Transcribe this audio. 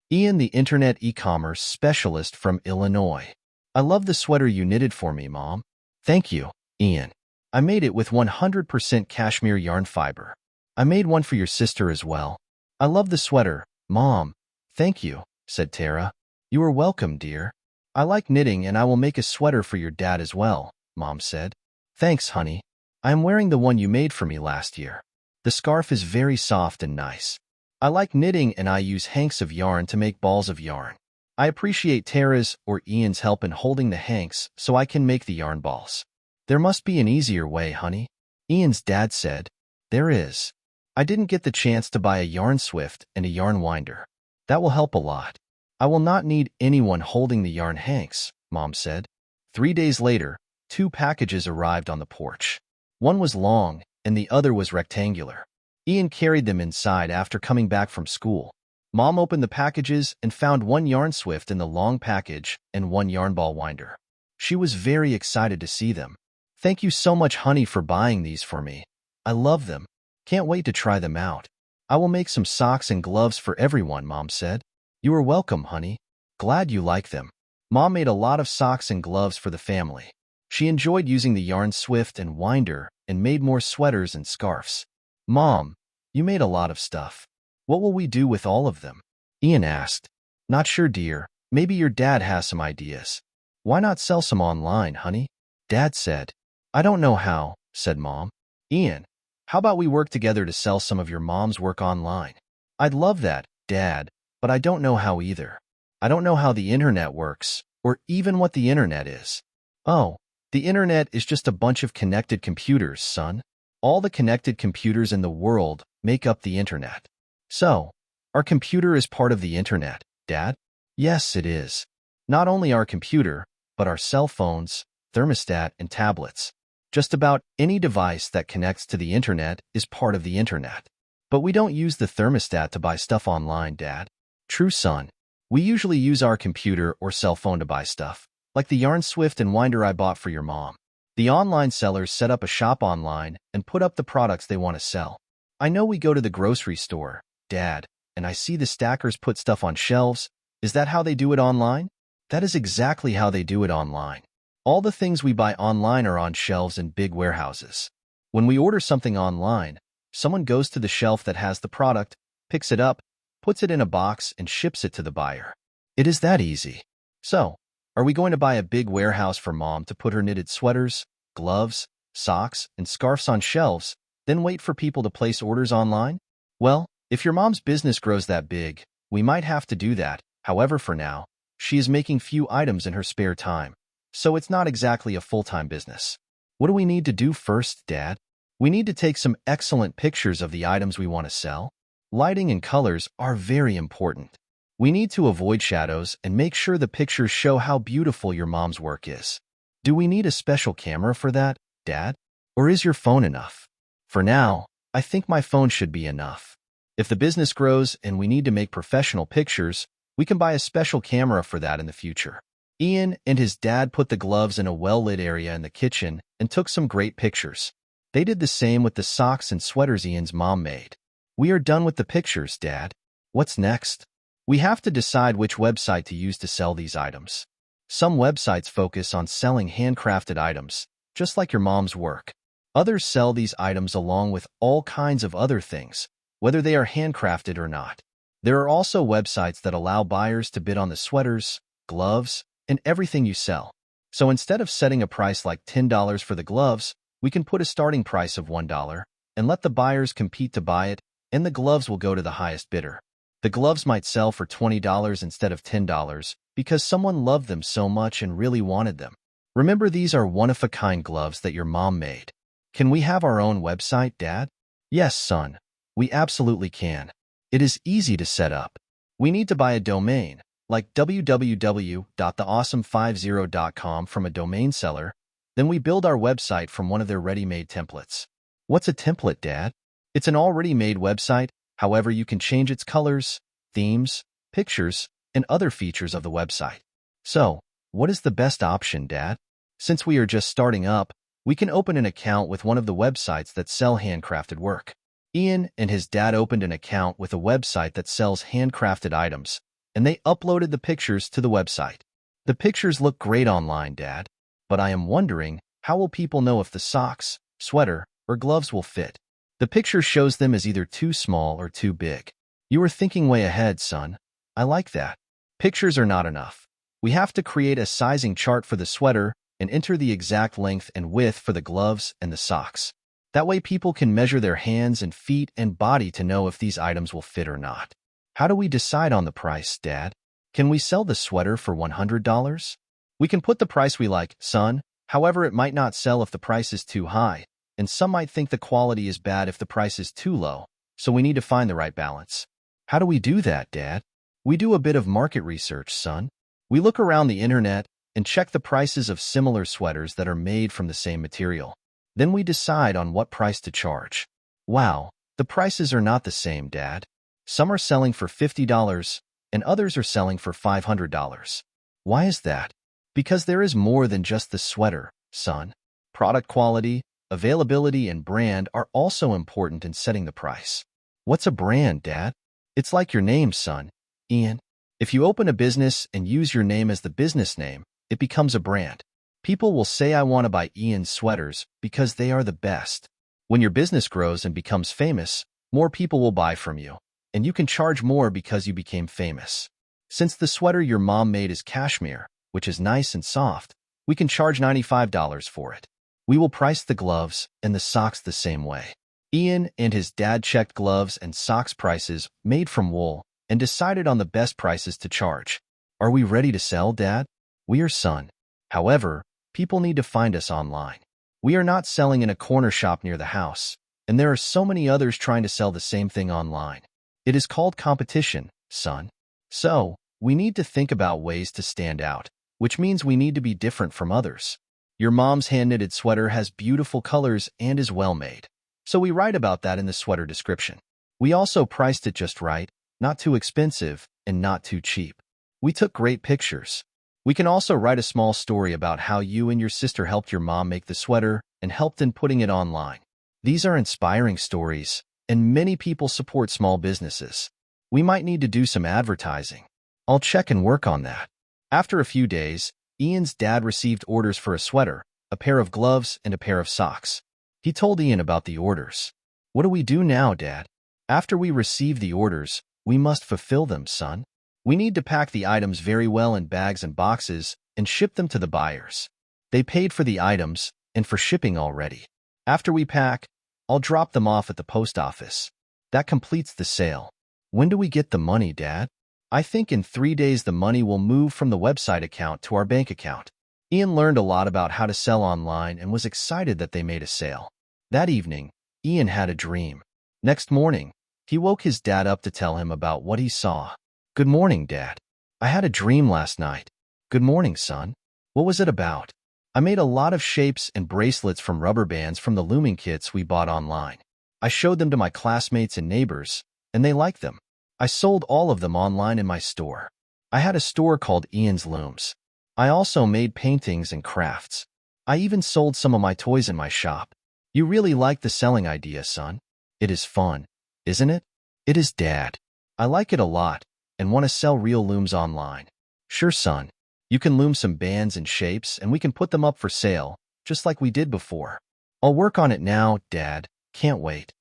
Ian, the internet e-commerce specialist from Illinois. I love the sweater you knitted for me, Mom. Thank you, Ian. I made it with 100% cashmere yarn fiber. I made one for your sister as well. I love the sweater, Mom. Thank you, said Tara. You are welcome, dear. I like knitting and I will make a sweater for your dad as well, Mom said. Thanks, honey. I am wearing the one you made for me last year. The scarf is very soft and nice. I like knitting and I use hanks of yarn to make balls of yarn. I appreciate Tara's or Ian's help in holding the hanks so I can make the yarn balls. There must be an easier way, honey, Ian's dad said. There is. I didn't get the chance to buy a yarn swift and a yarn winder. That will help a lot. I will not need anyone holding the yarn hanks, Mom said. 3 days later, 2 packages arrived on the porch. One was long and the other was rectangular. Ian carried them inside after coming back from school. Mom opened the packages and found 1 yarn swift in the long package and 1 yarn ball winder. She was very excited to see them. Thank you so much, honey, for buying these for me. I love them. Can't wait to try them out. I will make some socks and gloves for everyone, Mom said. You are welcome, honey. Glad you like them. Mom made a lot of socks and gloves for the family. She enjoyed using the yarn swift and winder and made more sweaters and scarves. Mom, you made a lot of stuff. What will we do with all of them? Ian asked. Not sure, dear. Maybe your dad has some ideas. Why not sell some online, honey? Dad said. I don't know how, said Mom. Ian, how about we work together to sell some of your mom's work online? I'd love that, Dad, but I don't know how either. I don't know how the internet works, or even what the internet is. Oh, the internet is just a bunch of connected computers, son. All the connected computers in the world make up the internet. So, our computer is part of the internet, Dad? Yes, it is. Not only our computer, but our cell phones, thermostat, and tablets. Just about any device that connects to the internet is part of the internet. But we don't use the thermostat to buy stuff online, Dad. True, son. We usually use our computer or cell phone to buy stuff, like the yarn swift and winder I bought for your mom. The online sellers set up a shop online and put up the products they want to sell. I know we go to the grocery store, Dad, and I see the stackers put stuff on shelves. Is that how they do it online? That is exactly how they do it online. All the things we buy online are on shelves in big warehouses. When we order something online, someone goes to the shelf that has the product, picks it up, puts it in a box, and ships it to the buyer. It is that easy. So, are we going to buy a big warehouse for Mom to put her knitted sweaters, gloves, socks, and scarves on shelves, then wait for people to place orders online? Well, if your mom's business grows that big, we might have to do that. However, for now, she is making few items in her spare time, so it's not exactly a full-time business. What do we need to do first, Dad? We need to take some excellent pictures of the items we want to sell. Lighting and colors are very important. We need to avoid shadows and make sure the pictures show how beautiful your mom's work is. Do we need a special camera for that, Dad? Or is your phone enough? For now, I think my phone should be enough. If the business grows and we need to make professional pictures, we can buy a special camera for that in the future. Ian and his dad put the gloves in a well-lit area in the kitchen and took some great pictures. They did the same with the socks and sweaters Ian's mom made. We are done with the pictures, Dad. What's next? We have to decide which website to use to sell these items. Some websites focus on selling handcrafted items, just like your mom's work. Others sell these items along with all kinds of other things, whether they are handcrafted or not. There are also websites that allow buyers to bid on the sweaters, gloves, and everything you sell. So instead of setting a price like $10 for the gloves, we can put a starting price of $1 and let the buyers compete to buy it, and the gloves will go to the highest bidder. The gloves might sell for $20 instead of $10 because someone loved them so much and really wanted them. Remember, these are one-of-a-kind gloves that your mom made. Can we have our own website, Dad? Yes, son. We absolutely can. It is easy to set up. We need to buy a domain, like www.theawesome50.com from a domain seller. Then we build our website from one of their ready-made templates. What's a template, Dad? It's an already made website. However, you can change its colors, themes, pictures, and other features of the website. So, what is the best option, Dad? Since we are just starting up, we can open an account with one of the websites that sell handcrafted work. Ian and his dad opened an account with a website that sells handcrafted items, and they uploaded the pictures to the website. The pictures look great online, Dad, but I am wondering, how will people know if the socks, sweater, or gloves will fit? The picture shows them as either too small or too big. You are thinking way ahead, son. I like that. Pictures are not enough. We have to create a sizing chart for the sweater and enter the exact length and width for the gloves and the socks. That way people can measure their hands and feet and body to know if these items will fit or not. How do we decide on the price, Dad? Can we sell the sweater for $100? We can put the price we like, son. However, it might not sell if the price is too high, and some might think the quality is bad if the price is too low, so we need to find the right balance. How do we do that, Dad? We do a bit of market research, son. We look around the internet and check the prices of similar sweaters that are made from the same material. Then we decide on what price to charge. Wow, the prices are not the same, Dad. Some are selling for $50 and others are selling for $500. Why is that? Because there is more than just the sweater, son. Product quality, availability, and brand are also important in setting the price. What's a brand, Dad? It's like your name, son. Ian. If you open a business and use your name as the business name, it becomes a brand. People will say, I want to buy Ian's sweaters because they are the best. When your business grows and becomes famous, more people will buy from you, and you can charge more because you became famous. Since the sweater your mom made is cashmere, which is nice and soft, we can charge $95 for it. We will price the gloves and the socks the same way. Ian and his dad checked gloves and socks prices made from wool and decided on the best prices to charge. Are we ready to sell, Dad? We are, son. However, people need to find us online. We are not selling in a corner shop near the house, and there are so many others trying to sell the same thing online. It is called competition, son. So, we need to think about ways to stand out, which means we need to be different from others. Your mom's hand-knitted sweater has beautiful colors and is well made, so we write about that in the sweater description. We also priced it just right, not too expensive and not too cheap. We took great pictures. We can also write a small story about how you and your sister helped your mom make the sweater and helped in putting it online. These are inspiring stories, and many people support small businesses. We might need to do some advertising. I'll check and work on that. After a few days, Ian's dad received orders for a sweater, a pair of gloves, and a pair of socks. He told Ian about the orders. What do we do now, Dad? After we receive the orders, we must fulfill them, son. We need to pack the items very well in bags and boxes and ship them to the buyers. They paid for the items and for shipping already. After we pack, I'll drop them off at the post office. That completes the sale. When do we get the money, Dad? I think in 3 days the money will move from the website account to our bank account. Ian learned a lot about how to sell online and was excited that they made a sale. That evening, Ian had a dream. Next morning, he woke his dad up to tell him about what he saw. Good morning, Dad. I had a dream last night. Good morning, son. What was it about? I made a lot of shapes and bracelets from rubber bands from the looming kits we bought online. I showed them to my classmates and neighbors, and they liked them. I sold all of them online in my store. I had a store called Ian's Looms. I also made paintings and crafts. I even sold some of my toys in my shop. You really like the selling idea, son. It is fun, isn't it? It is, Dad. I like it a lot and want to sell real looms online. Sure, son. You can loom some bands and shapes and we can put them up for sale, just like we did before. I'll work on it now, Dad. Can't wait.